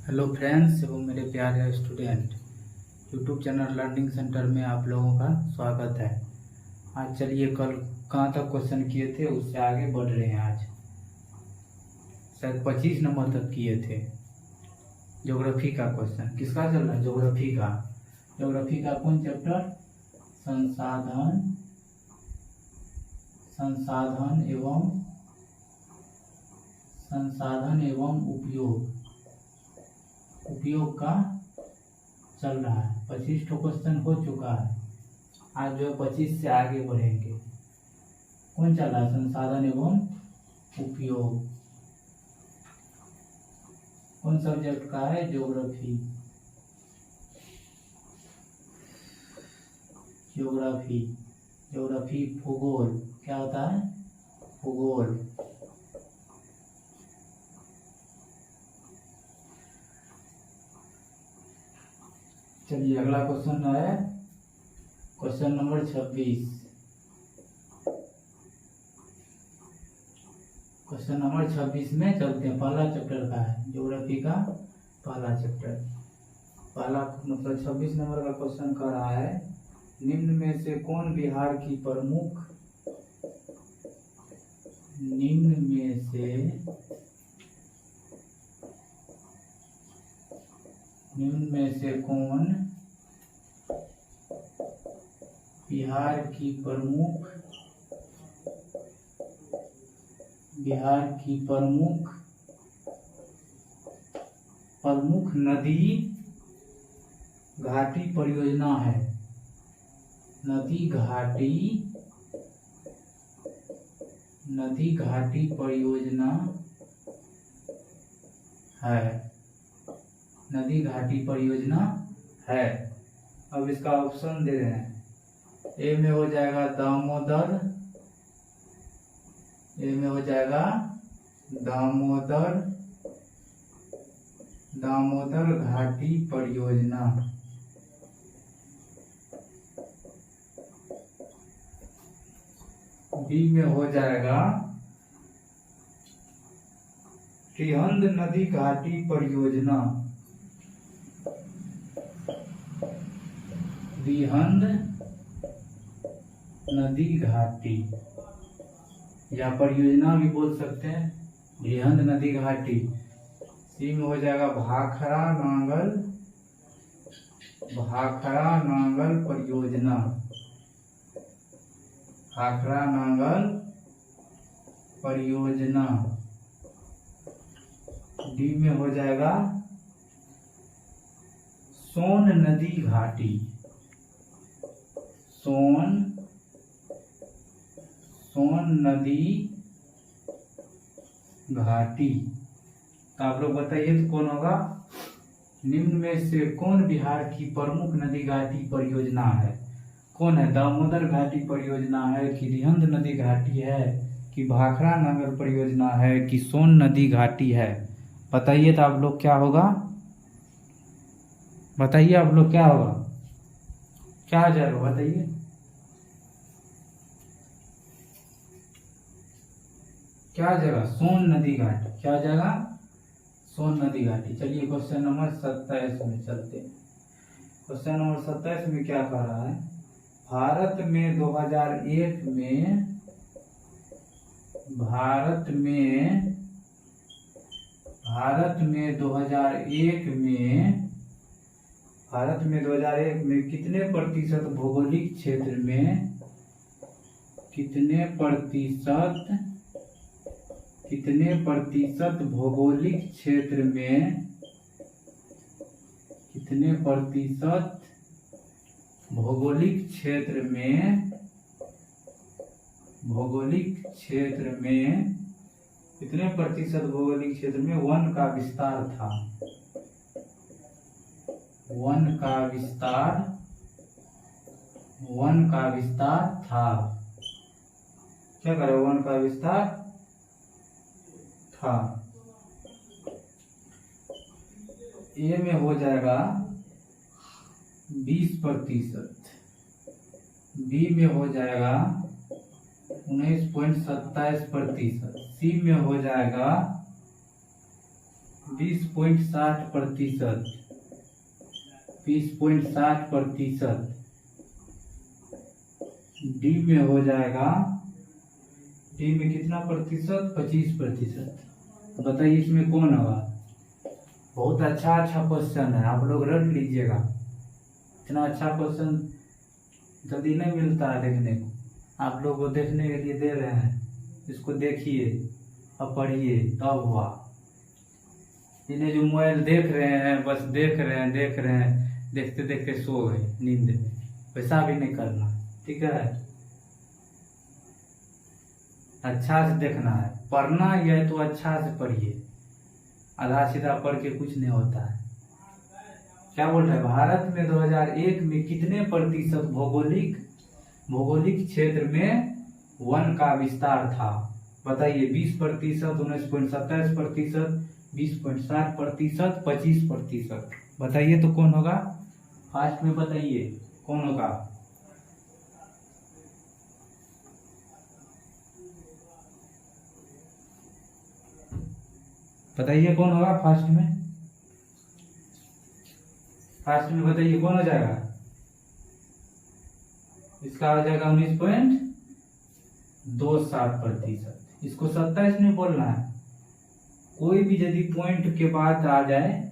Hello friends एवं मेरे प्यारे student, YouTube channel learning centre में आप लोगों का स्वागत है। आज चलिए कल कहाँ तक क्वेश्चन किए थे उससे आगे बढ़ रहे हैं। आज शायद 25 नंबर तक किए थे। ज्योग्राफी का क्वेश्चन किसका चल रहा है? ज्योग्राफी का कौन चैप्टर? संसाधन एवं उपयोग का चल रहा है। 25 ठो क्वेश्चन हो चुका है। आज जो है 25 से आगे बढ़ेंगे। कौन चल रहा है? संसाधन एवं उपयोग। कौन सब्जेक्ट का है? ज्योग्राफी। भूगोल क्या होता है? भूगोल। चलिए अगला क्वेश्चन है क्वेश्चन नंबर 26। क्वेश्चन नंबर 26 में चलते हैं। पहला चैप्टर का है ज्योग्राफी का पहला चैप्टर। पहला मतलब 26 नंबर का क्वेश्चन कर रहा है, निम्न में से कौन बिहार की प्रमुख कौन बिहार की प्रमुख नदी घाटी परियोजना है? नदी घाटी परियोजना है। नदी घाटी परियोजना है। अब इसका ऑप्शन दे रहे हैं। ए में हो जाएगा दामोदर, दामोदर घाटी परियोजना। बी में हो जाएगा त्रिहंद नदी घाटी परियोजना। त्रिहंद नदी घाटी या परियोजना भी बोल सकते हैं, त्रिहंद नदी घाटी। सी में हो जाएगा भाखड़ा नांगल परियोजना। भाखड़ा नांगल परियोजना। डी में हो जाएगा सोन नदी घाटी। सोन नदी घाटी। तो आप लोग बताइए तो कौन होगा? निम्न में से कौन बिहार की प्रमुख नदी घाटी परियोजना है? कौन है? दामोदर घाटी परियोजना है कि रिहंद नदी घाटी है कि भाखड़ा नांगल परियोजना है कि सोन नदी घाटी है? बताइए तो आप लोग क्या होगा? बताइए आप लोग क्या होगा? क्या आ जाएगा बताइए? क्या आ जाएगा? सोन नदी घाटी। क्या आ जाएगा? सोन नदी घाटी। चलिए क्वेश्चन नंबर 27 में चलते हैं। क्वेश्चन नंबर 27 में क्या कह रहा है? भारत में 2001 में कितने प्रतिशत भौगोलिक क्षेत्र में वन का विस्तार था? क्या करे? वन का विस्तार था। ए में हो जाएगा 20%। बी में हो जाएगा 19.27%। सी में हो जाएगा 20.60%, 20.60%। डी में हो जाएगा, डी में कितना प्रतिशत? 25%। बताइए इसमें कौन होगा? बहुत अच्छा क्वेश्चन है, आप लोग रट लीजिएगा। इतना अच्छा क्वेश्चन जल्दी नहीं मिलता है देखने को। आप लोग को देखने के लिए दे रहे हैं, इसको देखिए और पढ़िए तब हुआ। इन्हें जो मोबाइल देख रहे हैं, बस देख रहे हैं, देखते देखते सो गए नींद में, वैसा भी नहीं करना, ठीक है? अच्छा से देखना है, पढ़ना ही है तो अच्छा से पढ़िए, आधा सीधा पढ़ के कुछ नहीं होता है। क्या बोल रहे हैं? भारत में 2001 में कितने प्रतिशत भौगोलिक क्षेत्र में वन का विस्तार था? बताइए। 20%, 19.27%, 20.60%, 25%। बताइए तो कौन होगा? फास्ट में बताइए कौन होगा? बताइए कौन होगा फास्ट में? फास्ट में बताइए कौन हो जाएगा? इसका हो जाएगा 19.27%। इसको 27 नहीं बोलना है। कोई भी यदि पॉइंट के बाद आ जाए,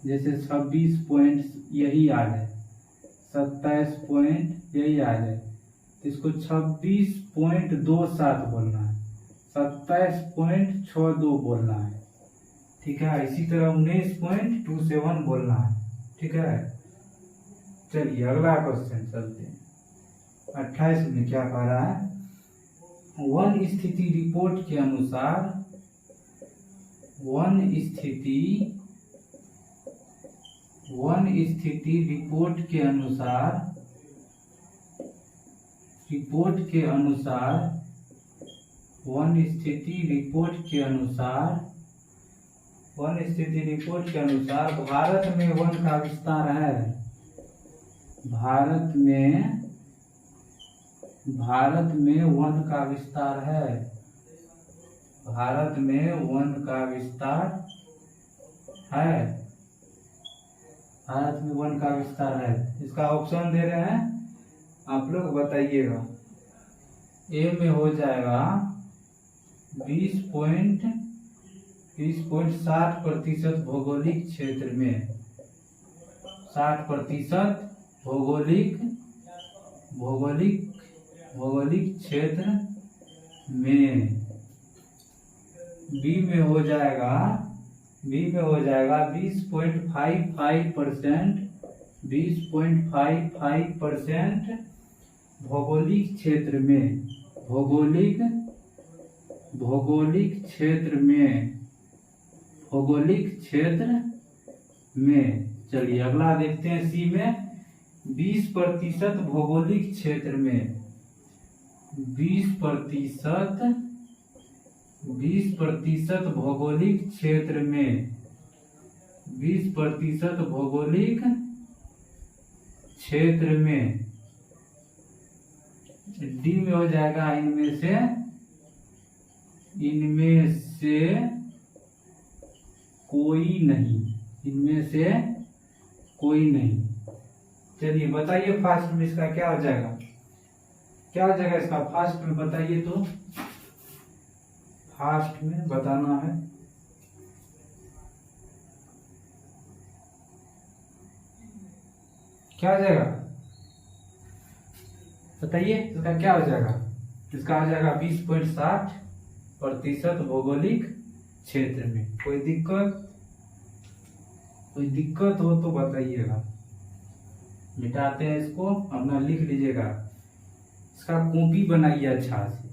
जैसे 26 पॉइंट यही आ जाए, 27 पॉइंट यही आ जाए, तो इसको 26.27 बोलना है, 27.62 बोलना है, ठीक है? इसी तरह 19.27 बोलना है, ठीक है? चलिए अगला क्वेश्चन चलते हैं। 28 में क्या कह रहा है? वन स्थिति रिपोर्ट के अनुसार, वन स्थिति रिपोर्ट के अनुसार, वन स्थिति रिपोर्ट के अनुसार भारत में वन का विस्तार है। भारत में वन का विस्तार है। भारत में वन का विस्तार है। भारत में वन का विस्तार है। इसका ऑप्शन दे रहे हैं, आप लोग बताइएगा। ए में हो जाएगा 20.60% भौगोलिक क्षेत्र में, 60% भौगोलिक क्षेत्र में। बी में हो जाएगा 20.55%, 20.55% भौगोलिक क्षेत्र में, भौगोलिक क्षेत्र में। चलिए अगला देखते हैं। सी में 20% भौगोलिक क्षेत्र में, 20% भौगोलिक क्षेत्र में, 20% भौगोलिक क्षेत्र में। डी में हो जाएगा इनमें से कोई नहीं, इनमें से कोई नहीं। चलिए बताइए फास्ट में इसका क्या हो जाएगा? क्या हो जाएगा इसका फास्ट में? बताइए तो, फास्ट में बताना है। क्या हो जाएगा? बताइए इसका क्या हो जाएगा? इसका हो जाएगा 20.60% भौगोलिक क्षेत्र में। कोई दिक्कत हो तो बताइएगा। मिटाते हैं इसको, अपना लिख लीजिएगा। इसका कॉपी बनाइए अच्छा से,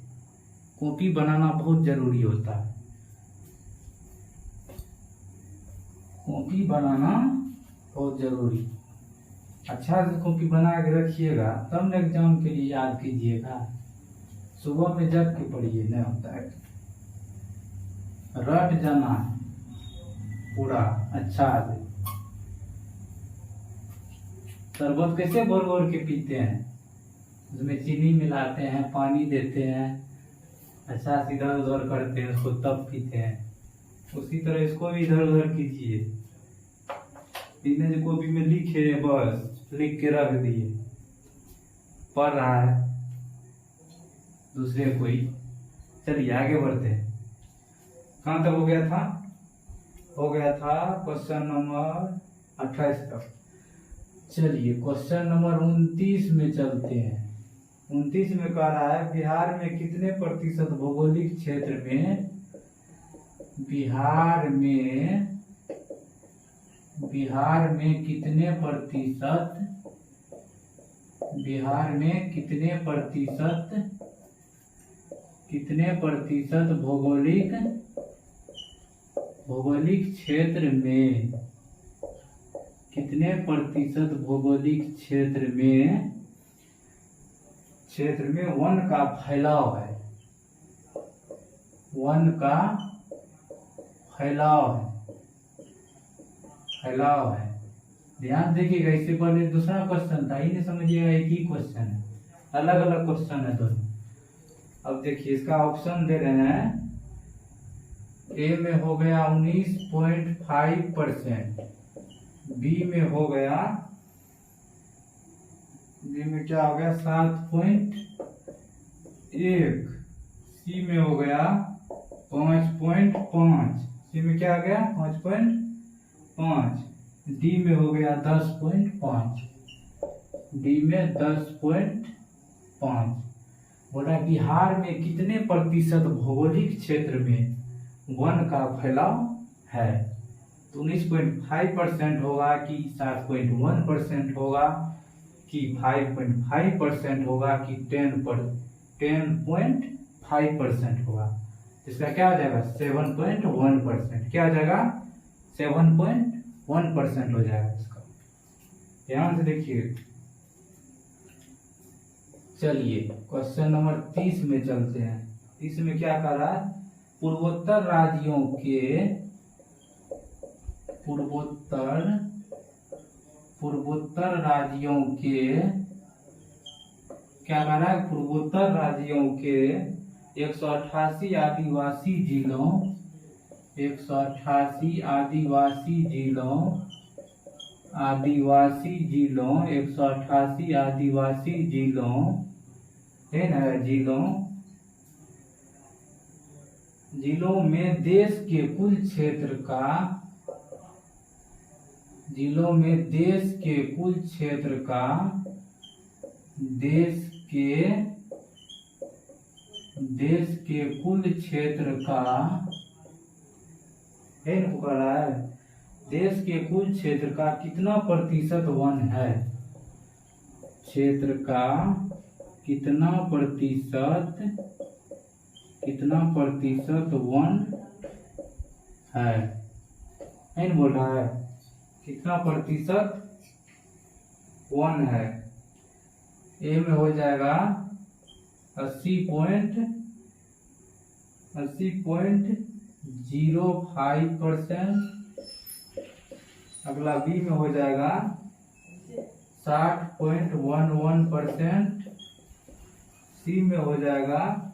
कॉपी बनाना बहुत जरूरी होता है। कॉपी बनाना बहुत जरूरी, अच्छा से कॉपी बना के रखिएगा, तब न एग्जाम के लिए याद कीजिएगा। सुबह में जग के पढ़िए, नहीं होता है, रट जाना है पूरा अच्छा से। शरबत कैसे घोर घोर के पीते हैं? उसमें चीनी मिलाते हैं, पानी देते हैं, अच्छा इधर उधर करते हैं उसको, तब पीते हैं। उसी तरह इसको भी इधर उधर कीजिए। इतने कॉपी में लिखे, बस लिख के रख दिए, पढ़ रहा है दूसरे कोई। चलिए आगे बढ़ते हैं। कहाँ तक हो गया था? हो गया था क्वेश्चन नंबर 28 तक। चलिए क्वेश्चन नंबर 29 में चलते हैं। 29 में कह रहा है बिहार में कितने प्रतिशत भौगोलिक क्षेत्र में बिहार में कितने प्रतिशत भौगोलिक क्षेत्र में वन का फैलाव है। ध्यान देखिएगा, इससे पहले दूसरा क्वेश्चन था, इन्हें समझिएगा एक ही क्वेश्चन है, अलग अलग क्वेश्चन है दोनों। अब देखिए इसका ऑप्शन दे रहे हैं। ए में हो गया 19.5%, बी में हो गया, बी में क्या हो गया 7.1, सी में हो गया 5.5, सी में क्या आ गया 5.5, डी में हो गया 10.5, डी में 10.5। बोला बिहार में कितने प्रतिशत भौगोलिक क्षेत्र में वन का फैलाव है? तो 19.5% होगा कि 7.1% होगा कि 5.5% होगा कि 10.5% होगा? इसका क्या आ जाएगा 7.1%। क्या आ जाएगा 7.1% हो जाएगा इसका। ध्यान से देखिए। चलिए क्वेश्चन नंबर 30 में चलते हैं। 30 में क्या कर रहा है? पूर्वोत्तर राज्यों क्या कर रहा है? पूर्वोत्तर राज्यों के 188 आदिवासी जिलों 188 आदिवासी जिलों है ना, जिलों में देश के कुल क्षेत्र का है ना, कह रहा है देश के कुल क्षेत्र का कितना प्रतिशत वन है? क्षेत्र का कितना प्रतिशत वन है ना, बोल रहा है कितना प्रतिशत वन है। ए में हो जाएगा 80.05%। अगला बी में हो जाएगा 60.11%। सी में हो जाएगा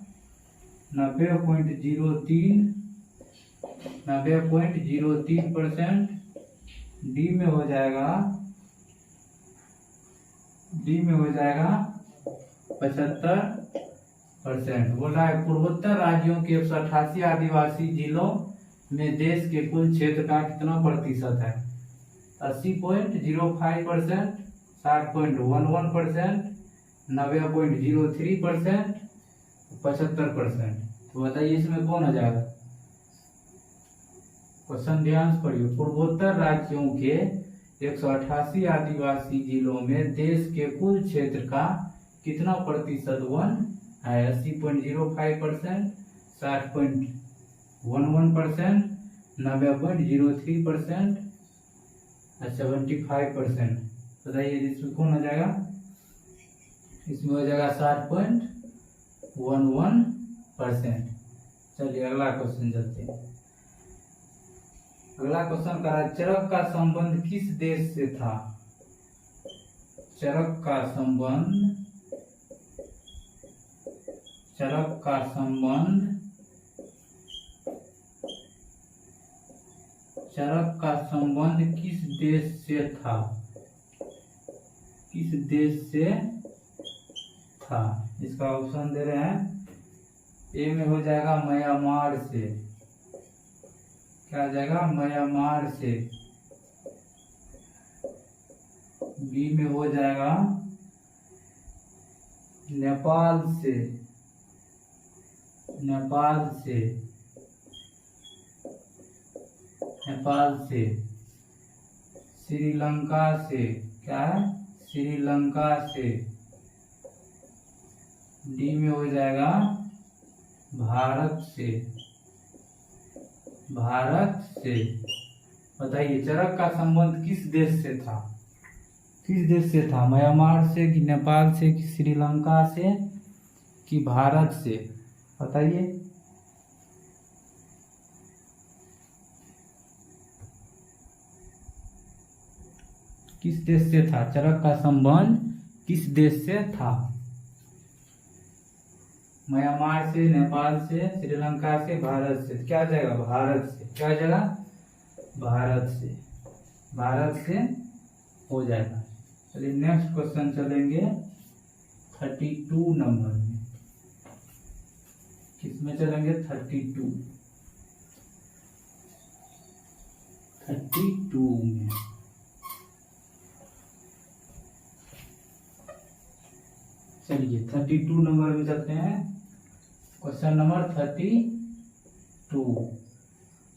90.03%। डी में हो जाएगा 75%। बोल रहा है पूर्वोत्तर राज्यों के 188 आदिवासी जिलों में देश के कुल क्षेत्र का कितना प्रतिशत है? 80.05%, 60.11%, 90.03%, 75%। तो बताइए इसमें कौन आ जाएगा? क्वेश्चन ध्यान से पढ़िए। पूर्वोत्तर राज्यों के 188 आदिवासी जिलों में देश के कुल क्षेत्र का कितना प्रतिशत वन है? 80.05%, 60.11%, 90.03% और 75%। बताइए इसमें कौन आ जाएगा? इसमें हो जाएगा 60.11%। चलिए अगला क्वेश्चन चलते हैं। अगला क्वेश्चन का चरक का संबंध किस देश से था? चरक का संबंध चरक का संबंध किस देश से था? किस देश से था? इसका ऑप्शन दे रहे हैं। ए में हो जाएगा म्यांमार से। क्या हो जाएगा? म्यांमार से। बी में हो जाएगा नेपाल से। नेपाल से। नेपाल से। श्रीलंका से। क्या है? श्रीलंका से। डी में हो जाएगा भारत से। भारत से। बताइए चरक का संबंध किस देश से था? किस देश से था? म्यांमार से कि नेपाल से कि श्रीलंका से कि भारत से? बताइए। किस देश से था? चरक का संबंध किस देश से था? म्यांमार से, नेपाल से, श्रीलंका से, भारत से। क्या जाएगा? भारत से। क्या जाएगा? भारत से। भारत से हो जाएगा। चलिए नेक्स्ट क्वेश्चन चलेंगे 32 नंबर में। किसमें चलेंगे? 32 में। चलिए 32 नंबर में चलते हैं। क्वेश्चन नंबर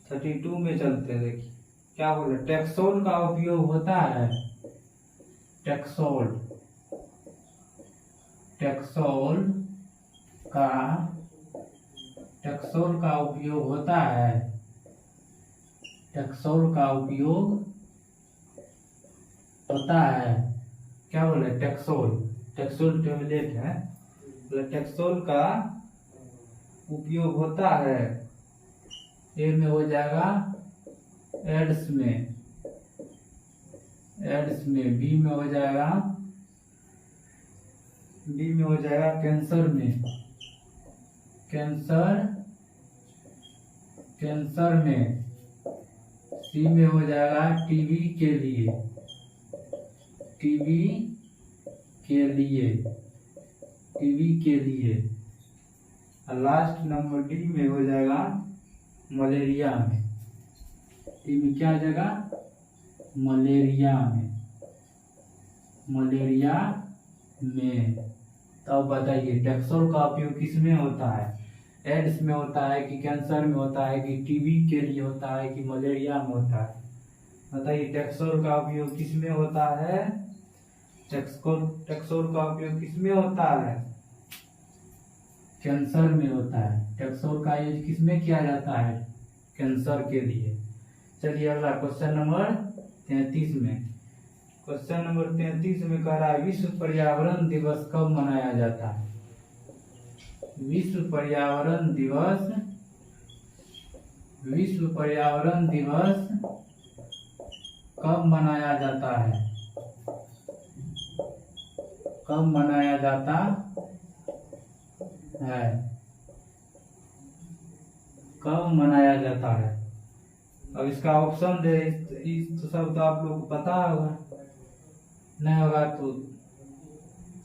32 में चलते हैं। देखिए क्या बोले, टैक्सोल का उपयोग होता है। टैक्सोल का उपयोग होता है। टैक्सोल का उपयोग होता है। क्या बोले? टैक्सोल टेबलेट है। टैक्सोल का उपयोग होता है। ए में हो जाएगा एड्स में। बी में हो जाएगा कैंसर में। कैंसर में। सी में हो जाएगा टीबी के लिए। और लास्ट नंबर डी में हो जाएगा मलेरिया में। डी में क्या आ जाएगा? मलेरिया में। तब बताइए टैक्सोल का उपयोग किस में होता है? एड्स में होता है कि कैंसर में होता है कि टीबी के लिए होता है कि मलेरिया में होता है? बताइए टैक्सोल का उपयोग किस में होता है? टैक्सोल का उपयोग किस में होता है? कैंसर में होता है। टैक्सोल का यूज किस में किया जाता है? कैंसर के लिए। चलिए अगला क्वेश्चन नंबर 33 में। क्वेश्चन नंबर 33 में कह रहा है विश्व पर्यावरण दिवस कब मनाया जाता है? विश्व पर्यावरण दिवस कब मनाया जाता है? कब मनाया जाता है? कब मनाया जाता है? अब इसका ऑप्शन दे। इस तो सब तो आप लोग को पता होगा, नहीं होगा तो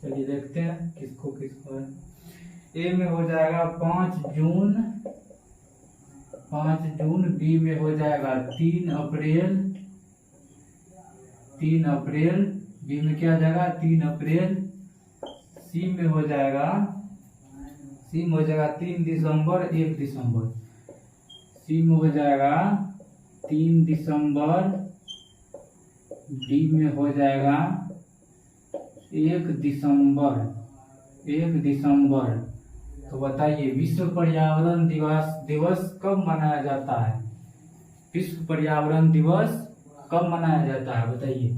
चलिए देखते हैं किसको है। ए में हो जाएगा 5 जून। बी में हो जाएगा 3 अप्रैल। बी में क्या हो जाएगा? 3 अप्रैल। सी में हो जाएगा 3 दिसंबर 1 दिसंबर। सी में हो जाएगा 3 दिसंबर। डी में हो जाएगा 1 दिसंबर। तो बताइए विश्व पर्यावरण दिवस कब मनाया जाता है? विश्व पर्यावरण दिवस कब मनाया जाता है? बताइए।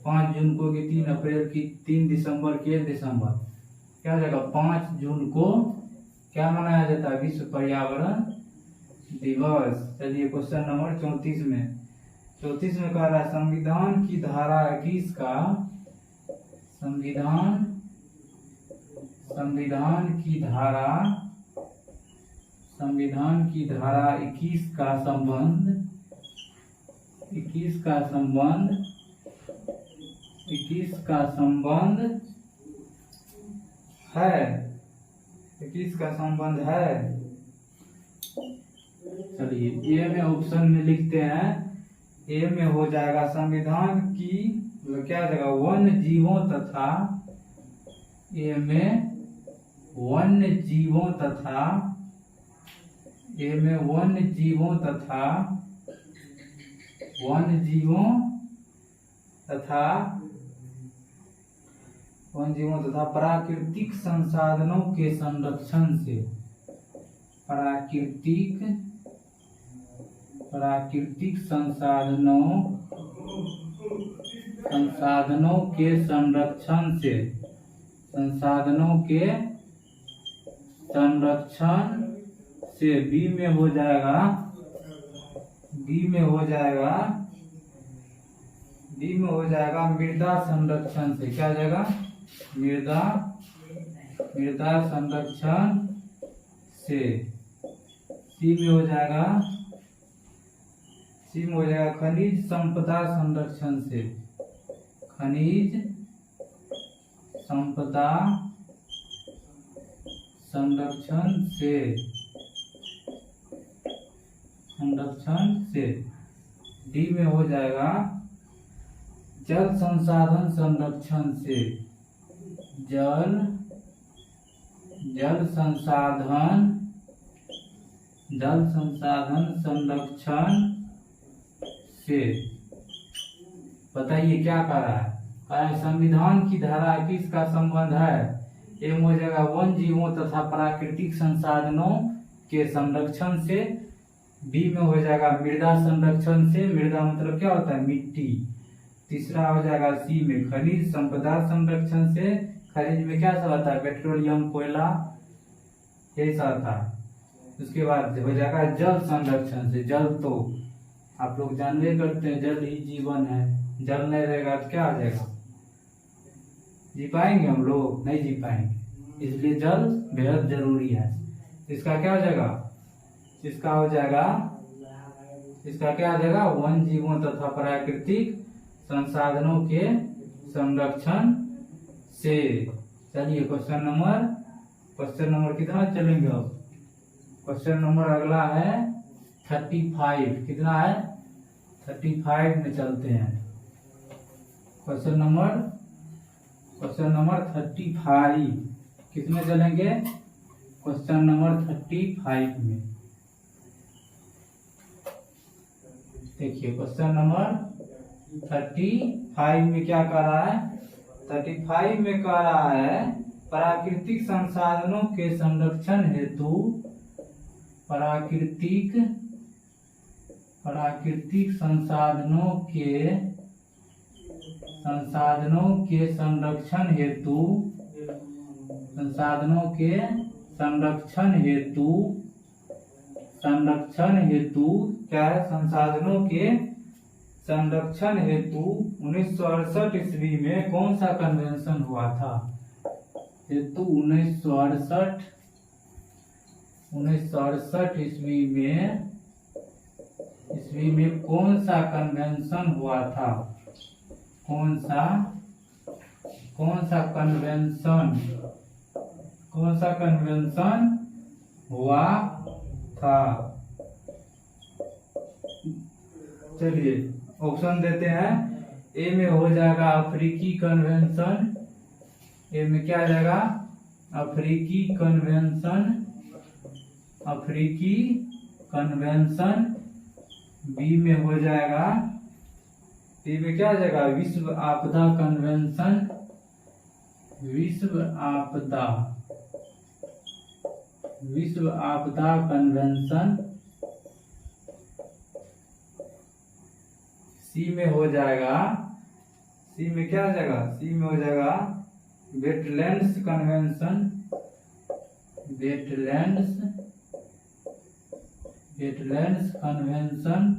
5 जून को कि 3 अप्रैल की 3 दिसंबर की 1 दिसंबर? क्या हो जाएगा? 5 जून को क्या मनाया जाता है? विश्व पर्यावरण दिवस। चलिए क्वेश्चन नंबर 34 में। 34 में कह रहा है संविधान की धारा 21 का संविधान की धारा 21 का संबंध 21 का संबंध 21 का संबंध है 21 का संबंध है। चलिए ए में ऑप्शन में लिखते हैं, ए में हो जाएगा संविधान की क्या जगह वन्य जीवों तथा, ए में वन्य जीवों तथा, ए में वन्य जीवों तथा वन्य जीवों तथा प्राकृतिक संसाधनों के संरक्षण से, प्राकृतिक संसाधनों के संरक्षण से, संसाधनों के संरक्षण से बी में हो जाएगा, बी में हो जाएगा, बी में हो जाएगा मृदा संरक्षण से। क्या जाएगा? मृदा संरक्षण से। सी में हो जाएगा, सी में हो जाएगा खनिज संपदा संरक्षण से, खनिज संपदा संरक्षण से, संरक्षण से। डी में हो जाएगा जल संसाधन संरक्षण से, जल संसाधन संरक्षण से। बताइए क्या कह रहा है? संविधान की धारा 21 का संबंध है, ए में हो जाएगा वन जीवों तथा प्राकृतिक संसाधनों के संरक्षण से, बी में हो जाएगा मृदा संरक्षण से, मृदा मतलब क्या होता है? मिट्टी। तीसरा हो जाएगा सी में खनिज संपदा संरक्षण से, खनिज में क्या सब आता है? पेट्रोलियम, कोयला, ये सब आता है। उसके बाद हो जाएगा जल संरक्षण से, जल तो आप लोग जानते करते हैं जल ही जीवन है, जल नहीं रहेगा तो क्या आ जाएगा? जी पाएंगे हम लोग? नहीं जी पाएंगे, इसलिए जल बेहद जरूरी है। इसका क्या हो जाएगा? इसका हो जाएगा, इसका क्या आ जाएगा? वन जीवों तथा प्राकृतिक संसाधनों के संरक्षण से। चलिए क्वेश्चन नंबर कितना चलेंगे अब? क्वेश्चन नंबर अगला है 35। कितना है? 35 में चलते हैं। क्वेश्चन नंबर 35 किसमें चलेंगे? क्वेश्चन नंबर 35 में। देखिए क्वेश्चन नंबर 35 में क्या कह रहा है? 35 में कह रहा है प्राकृतिक संसाधनों के संरक्षण हेतु, प्राकृतिक संसाधनों के संरक्षण हेतु, संरक्षण हेतु क्या है? संसाधनों के संरक्षण हेतु 1968 ईस्वी में कौन सा कन्वेंशन हुआ था? हेतु 1968 ईस्वी में कौन सा कन्वेंशन हुआ था? कौन सा कन्वेंशन हुआ था? चलिए ऑप्शन देते हैं। ए में हो जाएगा अफ्रीकी कन्वेंशन, ए में क्या आ जाएगा? अफ्रीकी कन्वेंशन। बी में हो जाएगा, बी में क्या आ जाएगा? विश्व आपदा कन्वेंशन, विश्व आपदा कन्वेंशन। सी में हो जाएगा, सी में क्या आ जाएगा? सी में हो जाएगा wetlands convention, wetlands convention.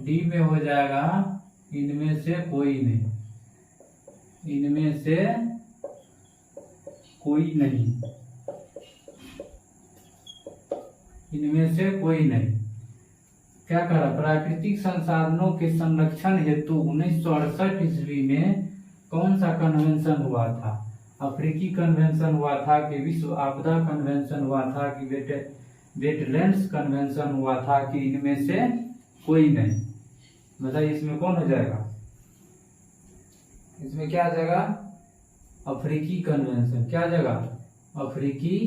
D में हो जाएगा इनमें से कोई नहीं, इनमें से कोई नहीं, इनमें से कोई नहीं। क्या कह रहा, प्राकृतिक संसाधनों के संरक्षण हेतु 1968 ईस्वी में कौन सा कन्वेंशन हुआ था? अफ्रीकी कन्वेंशन हुआ था कि विश्व आपदा कन्वेंशन हुआ था कि वेटलैंड्स कन्वेंशन हुआ था कि इनमें से कोई नहीं? बताइए इसमें कौन हो जाएगा? इसमें क्या आ जाएगा? अफ्रीकी कन्वेंशन। क्या जगह? अफ्रीकी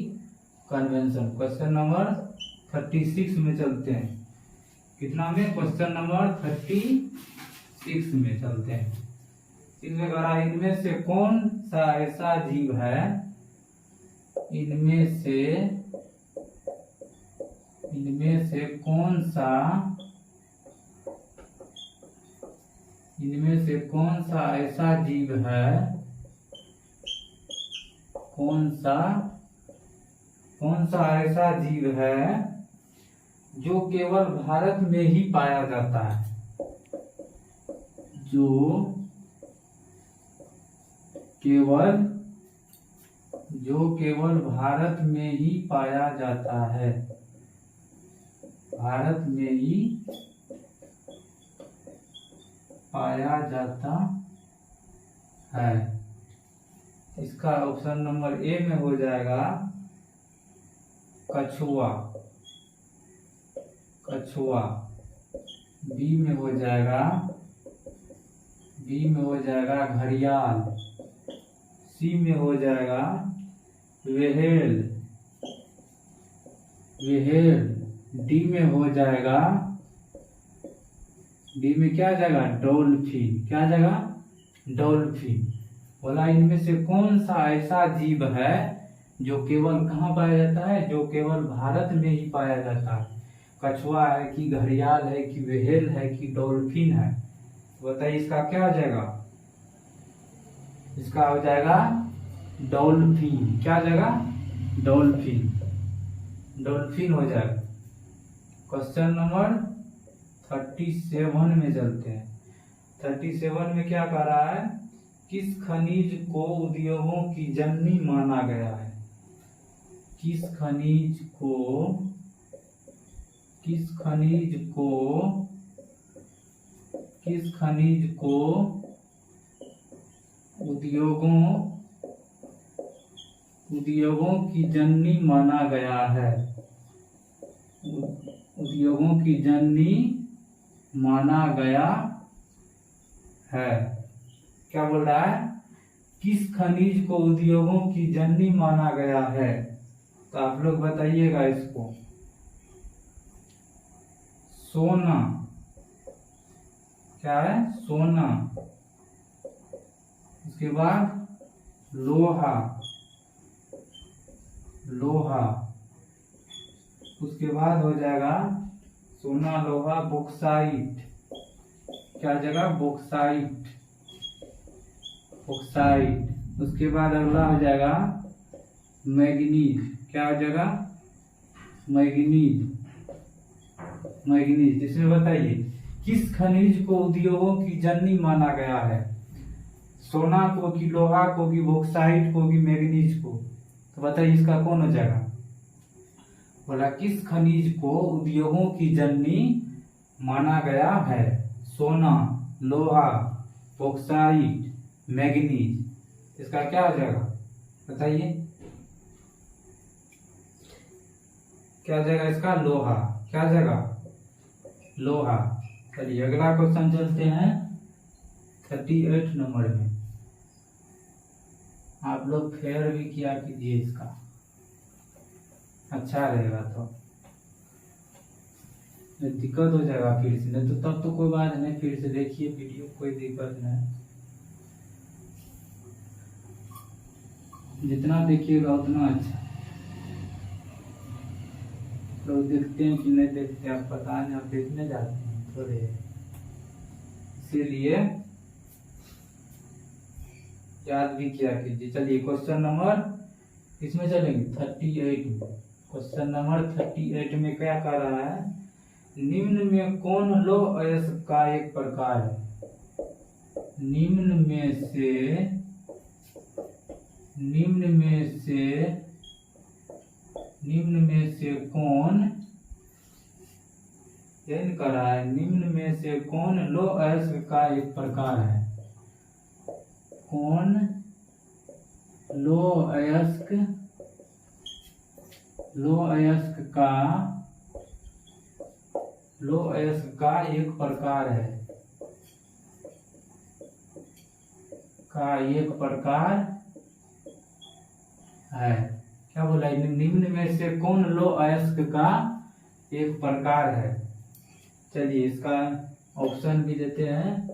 कन्वेंशन। क्वेश्चन नंबर 36 में चलते हैं। कितना में? क्वेश्चन नंबर 36 में चलते हैं। इसमें कह रहा इनमें से कौन सा ऐसा जीव है, इनमें से कौन सा ऐसा जीव है, कौन सा ऐसा जीव है जो केवल भारत में ही पाया जाता है? जो केवल भारत में ही पाया जाता है, भारत में ही पाया जाता है। इसका ऑप्शन नंबर ए में हो जाएगा कछुआ। बी में हो जाएगा घड़ियाल। सी में हो जाएगा व्हेल। डी में हो जाएगा, डी में क्या जाएगा? डॉल्फिन। क्या जाएगा? डॉल्फिन। बोला इनमें से कौन सा ऐसा जीव है जो केवल कहाँ पाया जाता है? जो केवल भारत में ही पाया जाता है। कछुआ है कि घड़ियाल है कि व्हेल है कि डॉल्फिन है? बताइए इसका क्या हो जाएगा? इसका हो जाएगा डॉल्फिन। क्या जाएगा? डॉल्फिन। डॉल्फिन हो जाएगा। क्वेश्चन नंबर 37 में चलते हैं। 37 में क्या कह रहा है? किस खनिज को उद्योगों की जननी माना गया है? किस खनिज को उद्योगों की जननी माना गया है? उद्योगों की जननी माना गया है। क्या बोल रहा है? किस खनिज को उद्योगों की जननी माना गया है? तो आप लोग बताइएगा इसको। सोना। क्या है? सोना। उसके बाद लोहा। उसके बाद हो जाएगा सोना, लोहा, बॉक्साइट। क्या जगह? बॉक्साइट। उसके बाद अगला हो जाएगा मैग्नीज। क्या हो जाएगा? मैग्नीज। इसमें बताइए किस खनिज को उद्योगों की जननी माना गया है? सोना को कि लोहा को कि बॉक्साइट को कि मैग्नीज को? तो बताइए इसका कौन हो जाएगा? बोला किस खनिज को उद्योगों की जननी माना गया है? सोना, लोहा, बॉक्साइट, मैग्नीज। इसका क्या हो जाएगा? बताइए क्या जाएगा इसका? लोहा। क्या जाएगा? लोहा। चलिए अगला क्वेश्चन चलते हैं 38 नंबर में। आप लोग फेयर भी किया कीजिए, इसका अच्छा रहेगा। तो दिक्कत हो जाएगा फिर से, नहीं तो तब तो कोई बात नहीं, फिर से देखिए वीडियो, कोई दिक्कत नहीं। जितना देखिएगा उतना अच्छा। लोग देखते हैं कि नहीं देखते आप पता नहीं, आप देखने जाते हैं थोड़े, इसीलिए याद भी किया कीजिए। चलिए क्वेश्चन नंबर इसमें चलेंगे 38 में। क्वेश्चन नंबर 38 में क्या कह रहा है? निम्न में कौन लौह अयस्क का एक प्रकार है? निम्न में से कौन यही कह रहा है निम्न में से कौन लौह अयस्क का एक प्रकार है। कौन लौह अयस्क का एक प्रकार है। क्या बोला, निम्न में से कौन लौह अयस्क का एक प्रकार है। चलिए इसका ऑप्शन भी देते हैं।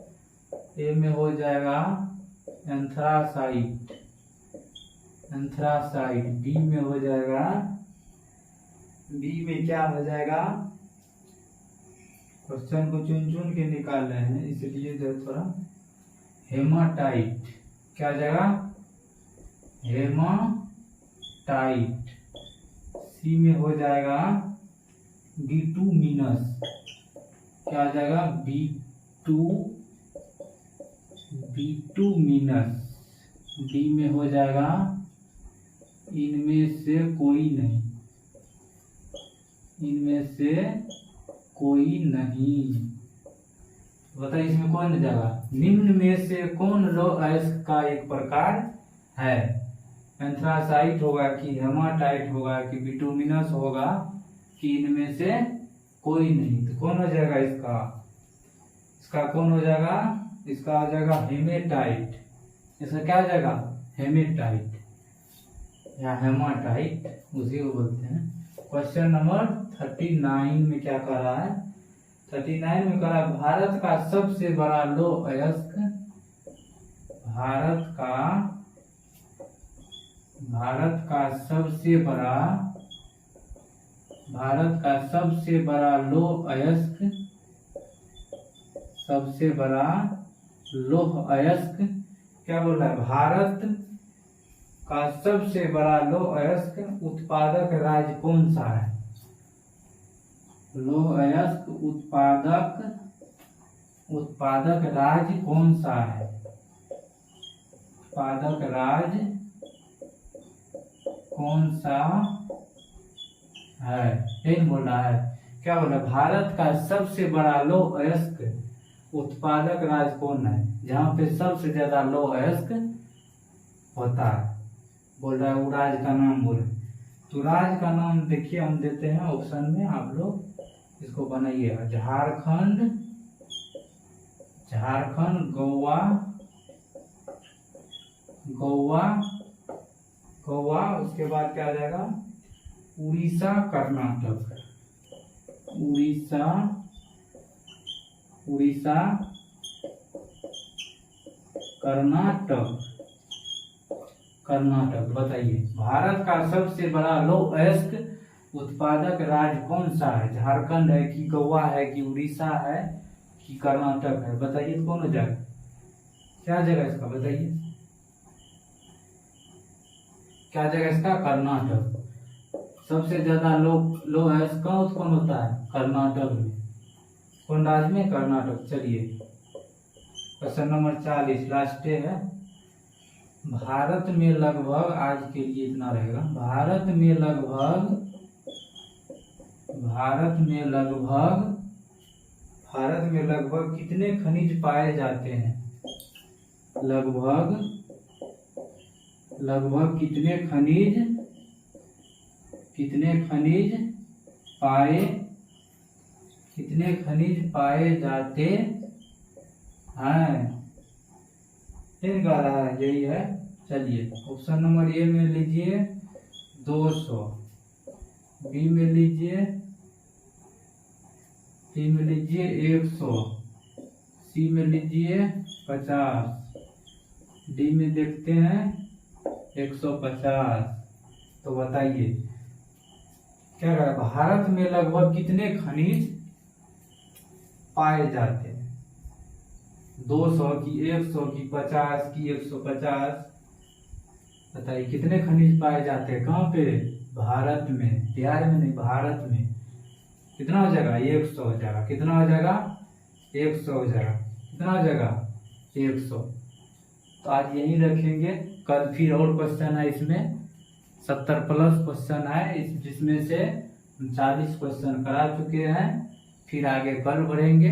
ए में हो जाएगा एंथ्रासाइट, बी में हो जाएगा, बी में क्या हो जाएगा, क्वेश्चन को चुन चुन के निकाल रहे हैं इसलिए जो थोड़ा, हेमाटाइट, क्या हो जाएगा, हेमाटाइट। सी में हो जाएगा बिटुमिनस, क्या हो जाएगा, बिटुमिनस। डी में हो जाएगा इनमें से कोई नहीं, बताइए इसमें कौन जाएगा। निम्न में से कौन लौह अयस्क का एक प्रकार है। एंथ्रासाइट होगा कि हेमाटाइट होगा कि बिटुमिनस होगा कि इनमें से कोई नहीं। तो कौन हो जाएगा इसका कौन हो जाएगा, इसका आ जाएगा हेमेटाइट। इसका क्या हो जाएगा, हेमेटाइट या हेमाटाइट, उसी को बोलते हैं। क्वेश्चन नंबर 39 में क्या कह रहा है, 39 में कह रहा है भारत का सबसे बड़ा लौह अयस्क, भारत का सबसे बड़ा लौह अयस्क, क्या बोल रहा है, भारत का सबसे बड़ा लौह अयस्क उत्पादक राज्य कौन सा है। लौह अयस्क उत्पादक राज्य कौन सा है, उत्पादक राज्य कौन सा है, यही बोल रहा है। क्या बोल रहा है, भारत का सबसे बड़ा लौह अयस्क उत्पादक राज्य कौन है, जहाँ पे सबसे ज्यादा लौह अयस्क होता है। बोल रहा है वो राज्य का नाम बोले। तो राज्य का नाम देखिए हम देते हैं ऑप्शन में, आप लोग इसको बनाइएगा। झारखंड, गोवा, उसके बाद क्या आ जाएगा, उड़ीसा, कर्नाटक। बताइए भारत का सबसे बड़ा लौह अयस्क उत्पादक राज्य कौन सा है। झारखंड है कि गोवा है कि उड़ीसा है कि कर्नाटक है, बताइए तो कौन हो जाएगा, क्या जगह इसका, बताइए क्या जगह इसका, कर्नाटक। सबसे ज्यादा लौह अयस्क कहाँ उत्पन्न होता है, कर्नाटक में। कौन राज्य में, कर्नाटक। चलिए क्वेश्चन नंबर 40 लास्ट है। भारत में लगभग, आज के लिए इतना रहेगा, भारत में लगभग कितने खनिज पाए जाते हैं। लगभग कितने खनिज पाए जाते हैं, कह रहा है, यही है। चलिए ऑप्शन नंबर ए में लीजिए 200, बी में लीजिए 100, सी में लीजिए 50, डी में देखते हैं 150। तो बताइए क्या कह रहा है, भारत में लगभग कितने खनिज पाए जाते हैं। 200 की, 100 की, 50 की, 150, बताइए कितने खनिज पाए जाते हैं, कहाँ पे, भारत में, बिहार में नहीं, भारत में। कितना हो जाएगा, 100 हो जाएगा। कितना हो जाएगा, 100 हो जाएगा। कितना हो जाएगा, 100। तो आज यही रखेंगे, कल फिर और क्वेश्चन है इसमें, 70+ क्वेश्चन है जिसमें से 40 क्वेश्चन करा चुके हैं। फिर आगे कल बढ़ेंगे,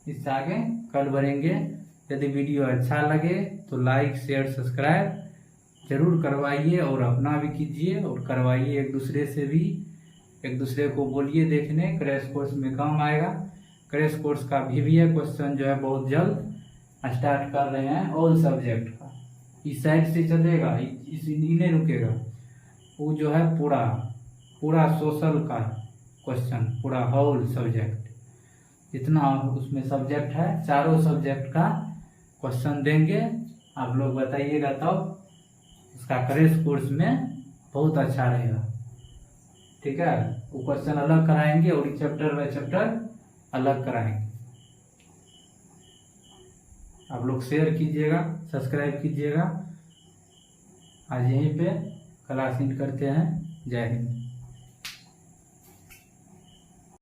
इससे आगे कल बढ़ेंगे। यदि वीडियो अच्छा लगे तो लाइक शेयर सब्सक्राइब जरूर करवाइए और अपना भी कीजिए और करवाइए एक दूसरे से भी। एक दूसरे को बोलिए देखने, क्रैश कोर्स में काम आएगा। क्रैश कोर्स का भी है क्वेश्चन जो है बहुत जल्द स्टार्ट कर रहे हैं ऑल सब्जेक्ट का। इस साइड से चलेगा, इस नहीं रुकेगा। वो जो है पूरा पूरा सोशल का क्वेश्चन, पूरा होल सब्जेक्ट जितना उसमें सब्जेक्ट है, चारों सब्जेक्ट का क्वेश्चन देंगे। आप लोग बताइएगा तब उसका क्रैश कोर्स में बहुत अच्छा रहेगा। ठीक है, वो क्वेश्चन अलग कराएंगे और चैप्टर बाय चैप्टर अलग कराएंगे। आप लोग शेयर कीजिएगा, सब्सक्राइब कीजिएगा। आज यहीं पे क्लास एंड करते हैं। जय हिंद।